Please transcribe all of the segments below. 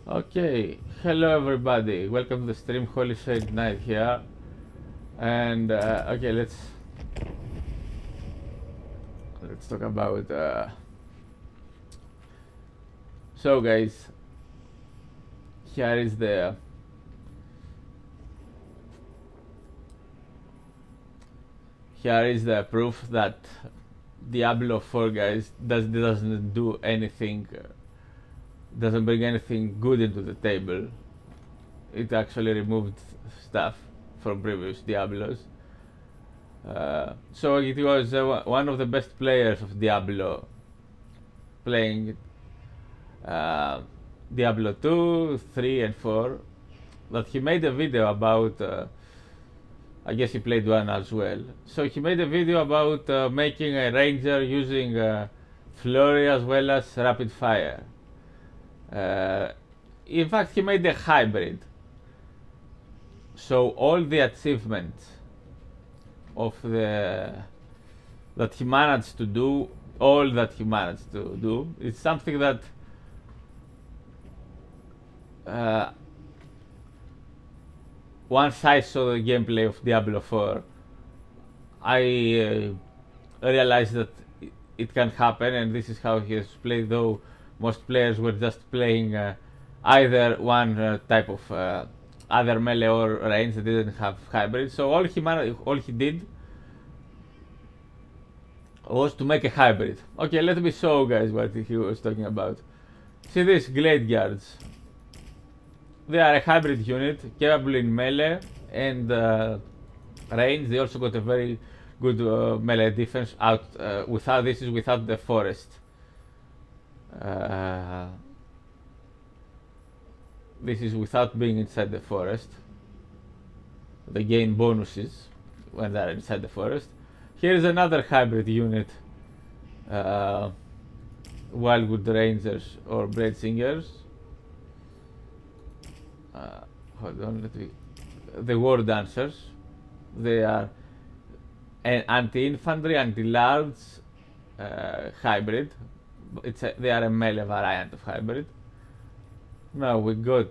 Okay, hello everybody. Welcome to the stream. Holy Shade Night here, and okay, let's talk about. So, guys, here is the proof that Diablo 4, guys, doesn't do anything, doesn't bring anything good into the table. It actually removed stuff from previous Diablos. So it was one of the best players of Diablo playing Diablo 2, 3, and 4. That he made a video about. I guess he played 1 as well. So he made a video about making a ranger using flurry as well as rapid fire. Uh, in fact, he made a hybrid. So all the achievements of the that he managed to do, all that he managed to do, is something that once I saw the gameplay of Diablo 4, I realized that it can happen, and this is how he has played. Though most players were just playing either one type of either melee or range, they didn't have hybrid. So all he did was to make a hybrid. Okay, let me show guys what he was talking about. See these Glade Guards. They are a hybrid unit capable in melee and range. They also got a very good melee defense. Without this is without the forest. This is without being inside the forest. They gain bonuses when they are inside the forest. Here is another hybrid unit. Wildwood Rangers or Blade Singers. Hold on, the War Dancers. They are an anti-infantry, anti-large hybrid. They are a melee variant of hybrid. Now we got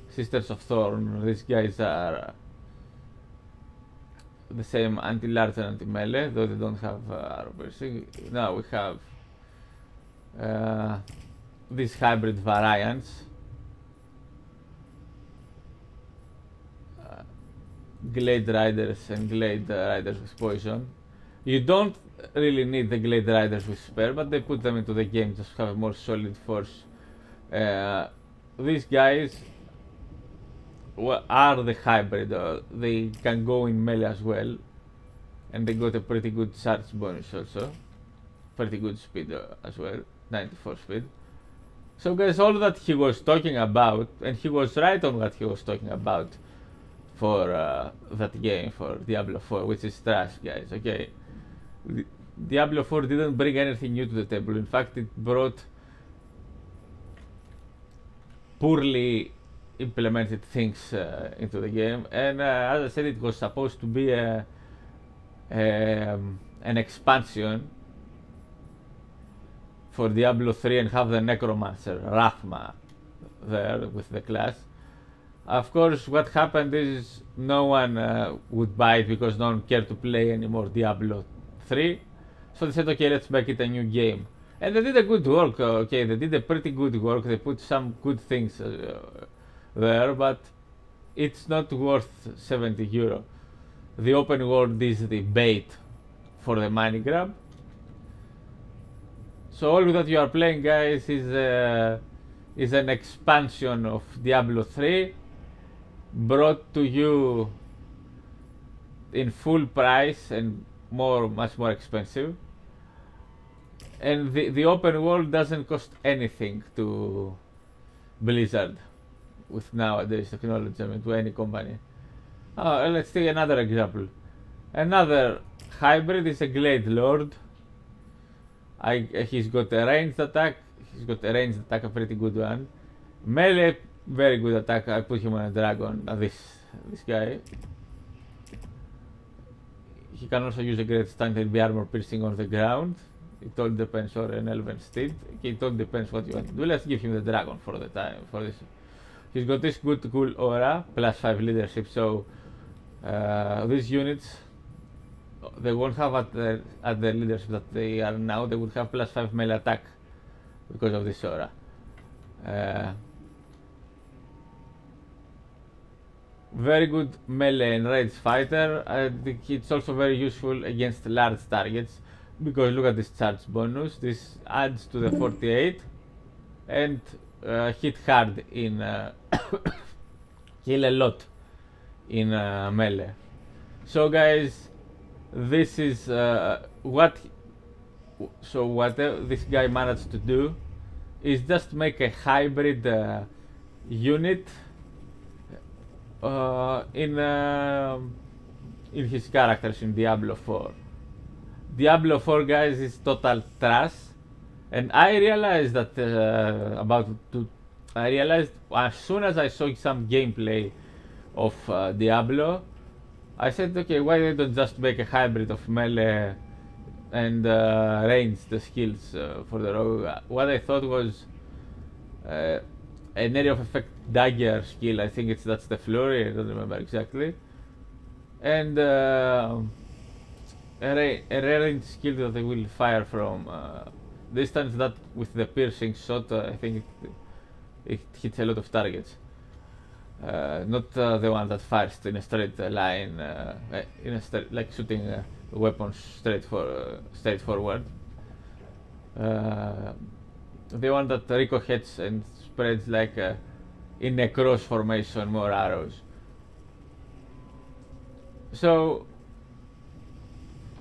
Sisters of Thorn. These guys are the same anti-large and anti-melee, though they don't have armor piercing. Now we have these hybrid variants. Glade Riders and Glade Riders with poison. You don't really need the Glade Riders with spare, but they put them into the game just to have a more solid force. These guys are the hybrid. They can go in melee as well, and they got a pretty good charge bonus also. Pretty good speed as well, 94 speed. So guys, all that he was talking about, and he was right on what he was talking about for that game, for Diablo 4, which is trash, guys. Okay, Diablo 4 didn't bring anything new to the table. In fact, it brought poorly implemented things into the game. And as I said, it was supposed to be an expansion for Diablo 3 and have the Necromancer, Rathma, there with the class. Of course, what happened is no one would buy it because no one cared to play anymore Diablo 3. So they said, okay, let's make it a new game. And they did a good work, okay, they did a pretty good work. They put some good things there, but it's not worth 70 euro. The open world is the bait for the money grab. So all that you are playing, guys, is an expansion of Diablo 3 brought to you in full price and much more expensive. And the open world doesn't cost anything to Blizzard with nowadays technology, I mean, to any company. Let's take another example. Another hybrid is a Glade Lord. He's got a ranged attack. A pretty good one. Melee, very good attack. I put him on a dragon. This guy. He can also use a great stand and be armor piercing on the ground. It all depends, or an elven steed. It all depends what you want to do. Let's give him the dragon for the time, for this. He's got this good cool aura, +5 leadership, so these units, they won't have at the leadership that they are now, they would have +5 melee attack because of this aura. Very good melee and range fighter. I think it's also very useful against large targets because look at this charge bonus. This adds to the 48 and hit hard in kill a lot in melee. So guys, this is what this guy managed to do is just make a hybrid unit in his characters in Diablo 4. Diablo 4, guys, is total trash, and I realized that I realized as soon as I saw some gameplay of Diablo, I said, okay, why they don't just make a hybrid of melee and ranged skills for the rogue? What I thought was an area of effect dagger skill. I think that's the flurry. I don't remember exactly. And a range skill that they will fire from distance. That with the piercing shot, I think it hits a lot of targets. Not the one that fires in a straight line, like shooting weapons straight forward. The one that ricochets and spreads like in a cross formation, more arrows. So,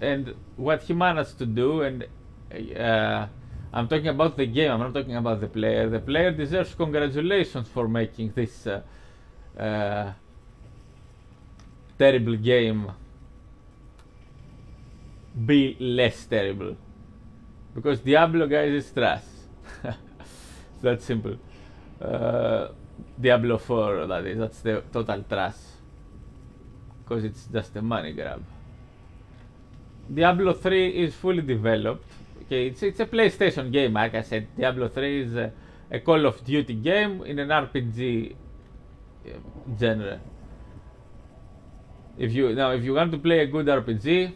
and what he managed to do, and I'm talking about the game, I'm not talking about the player. The player deserves congratulations for making this terrible game be less terrible. Because Diablo, guys, is trash. That's simple. Diablo 4, that is, that's the total trash. Because it's just a money grab. Diablo 3 is fully developed. Okay, it's a PlayStation game, like I said. Diablo 3 is a Call of Duty game in an RPG genre. If you want to play a good RPG,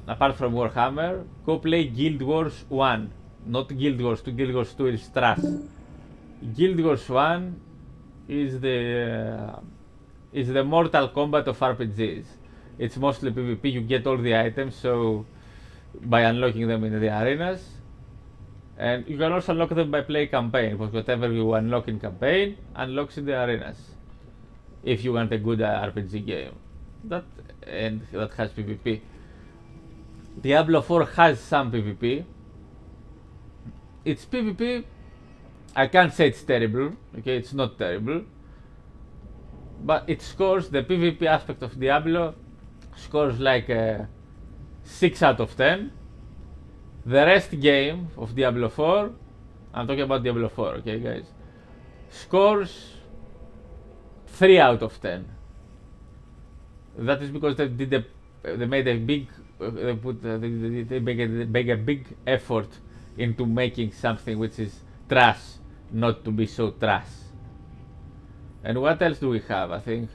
apart from Warhammer, go play Guild Wars 1, not Guild Wars 2. Guild Wars 2 is trash. Guild Wars 1 is the Mortal Kombat of RPGs. It's mostly PvP. You get all the items, so by unlocking them in the arenas, and you can also unlock them by play campaign, because whatever you unlock in campaign unlocks in the arenas. If you want a good RPG game, that has PvP. Diablo 4 has some PvP. It's PvP. I can't say it's terrible. Okay, it's not terrible, but it scores, the PvP aspect of Diablo scores like a 6 out of 10. The rest game of Diablo 4, I'm talking about Diablo 4, okay guys, scores 3 out of 10. That is because they made a big effort into making something which is trash not to be so trash. And what else do we have? I think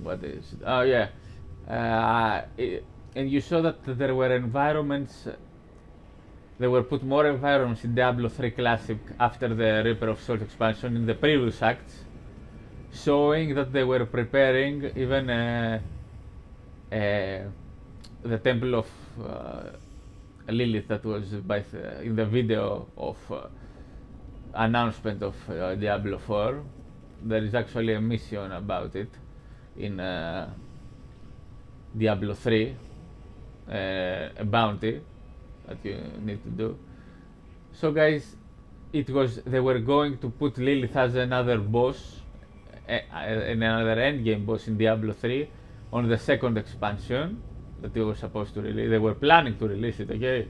what is it? Oh yeah, and you saw that there were environments. There were put more environments in Diablo 3 Classic after the Reaper of Souls expansion in the previous acts, showing that they were preparing even the Temple of Lilith that was in the video of announcement of Diablo 4. There is actually a mission about it. in Diablo 3, a bounty that you need to do. So guys, they were going to put Lilith as another boss, another endgame boss in Diablo 3 on the second expansion that they were supposed to release. They were planning to release it, okay?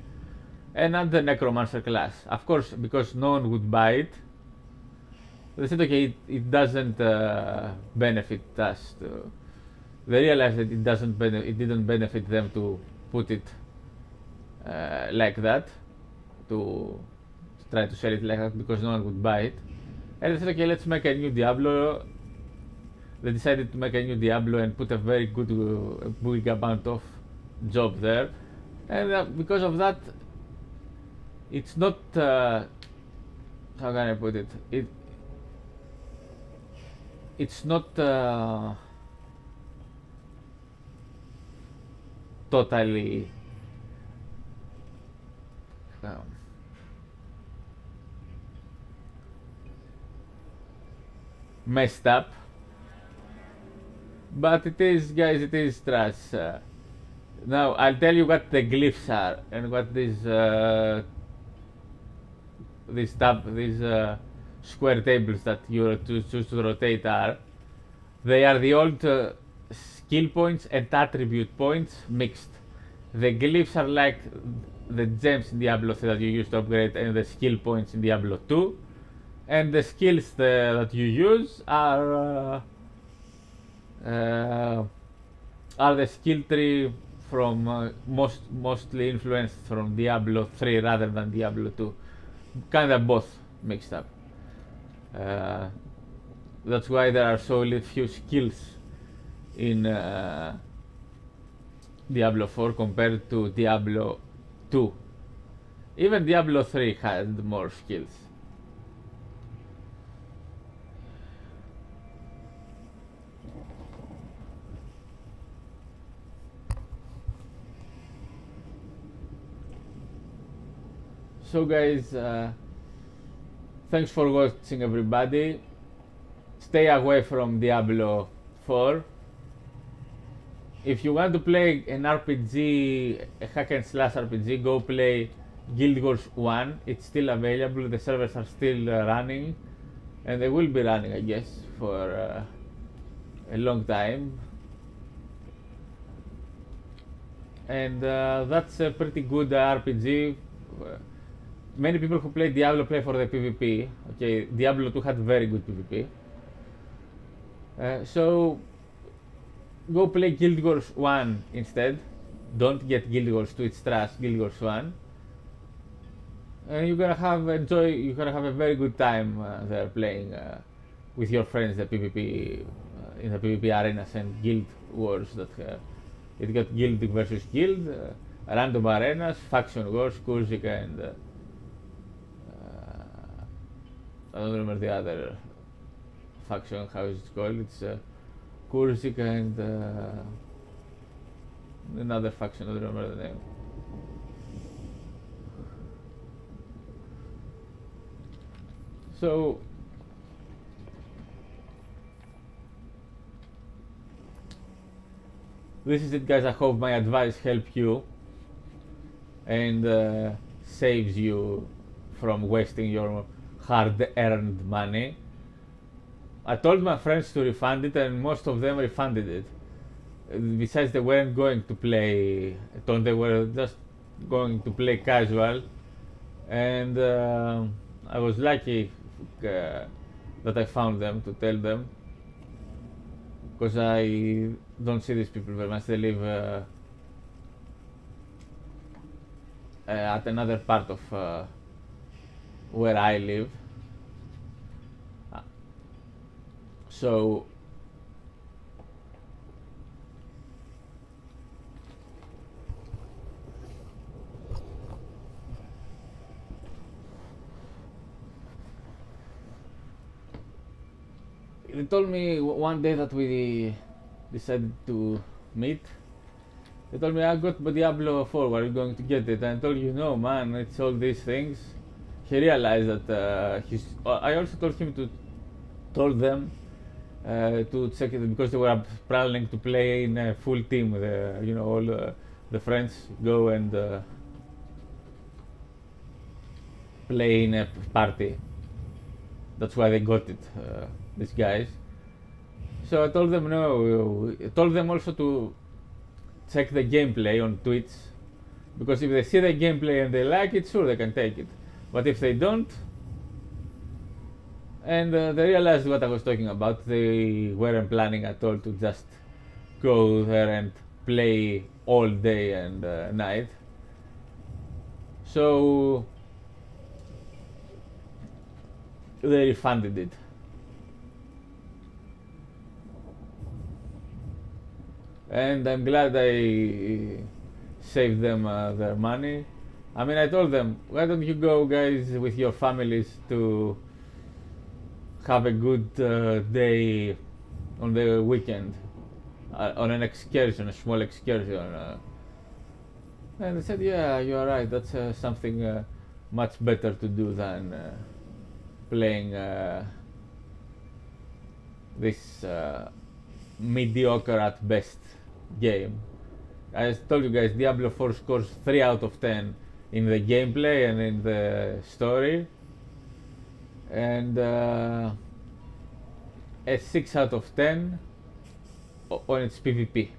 And not the Necromancer class. Of course, because no one would buy it, they said, okay, it doesn't benefit us. They realized that it didn't benefit them to put it like that, to try to sell it like that, because no one would buy it. And they said, okay, let's make a new Diablo. They decided to make a new Diablo and put a very good, big amount of job there. And because of that, it's not, how can I put it? It's not totally messed up, but it is, guys, it is trash. Now I'll tell you what the glyphs are and what these square tables that you choose to rotate are. They are the old skill points and attribute points mixed. The glyphs are like the gems in Diablo 3 that you use to upgrade, and the skill points in Diablo 2. And the skills that you use are the skill tree from mostly influenced from Diablo 3 rather than Diablo 2. Kind of both mixed up. That's why there are so few skills in Diablo 4 compared to Diablo 2. Even Diablo 3 had more skills. So guys, thanks for watching, everybody. Stay away from Diablo 4. If you want to play an RPG, a hack and slash RPG, go play Guild Wars 1. It's still available, the servers are still running, and they will be running, I guess, for a long time. And that's a pretty good RPG. Many people who play Diablo play for the PvP. Okay, Diablo 2 had very good PvP. So go play Guild Wars 1 instead. Don't get Guild Wars 2, it's trash. Guild Wars 1. And you're gonna have a very good time there playing with your friends the PvP in the PvP arenas and Guild Wars that it got Guild versus Guild, random arenas, faction wars, Kurzika, and I don't remember the other faction, how is it called? It's Kurzika and another faction, I don't remember the name. So this is it, guys. I hope my advice helped you and saves you from wasting your hard-earned money. I told my friends to refund it, and most of them refunded it. Besides, they weren't going to play. They were just going to play casual, and I was lucky that I found them to tell them, because I don't see these people very much. They live at another part of where I live. So they told me one day that we decided to meet. They told me, I got Diablo 4, are you going to get it? And I told you, no man, it's all these things. He realized that I also told them to check it because they were planning to play in a full team. All the friends go and play in a party. That's why they got it, these guys. So I told them no. I told them also to check the gameplay on Twitch, because if they see the gameplay and they like it, sure they can take it. But if they don't, and they realized what I was talking about, they weren't planning at all to just go there and play all day and night. So they refunded it. And I'm glad I saved them their money. I mean, I told them, why don't you go, guys, with your families to have a good day on the weekend, on an excursion, a small excursion. And they said, yeah, you're right, that's something much better to do than playing this mediocre at best game. I told you guys, Diablo 4 scores 3 out of 10 in the gameplay and in the story, and a 6 out of 10 on its PvP.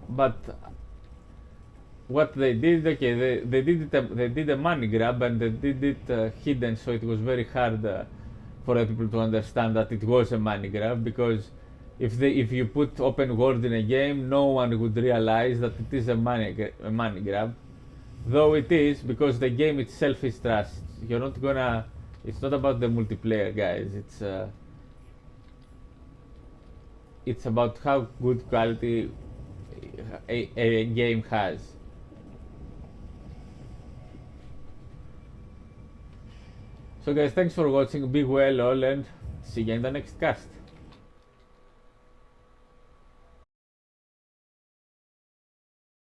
But what they did, okay, they did a money grab, and they did it hidden, so it was very hard for the people to understand that it was a money grab, because if you put open world in a game, no one would realize that it is a money grab, though it is, because the game itself is trash. You're not gonna. It's not about the multiplayer, guys. It's about how good quality a game has. So guys, thanks for watching. Be well all, and see you in the next cast.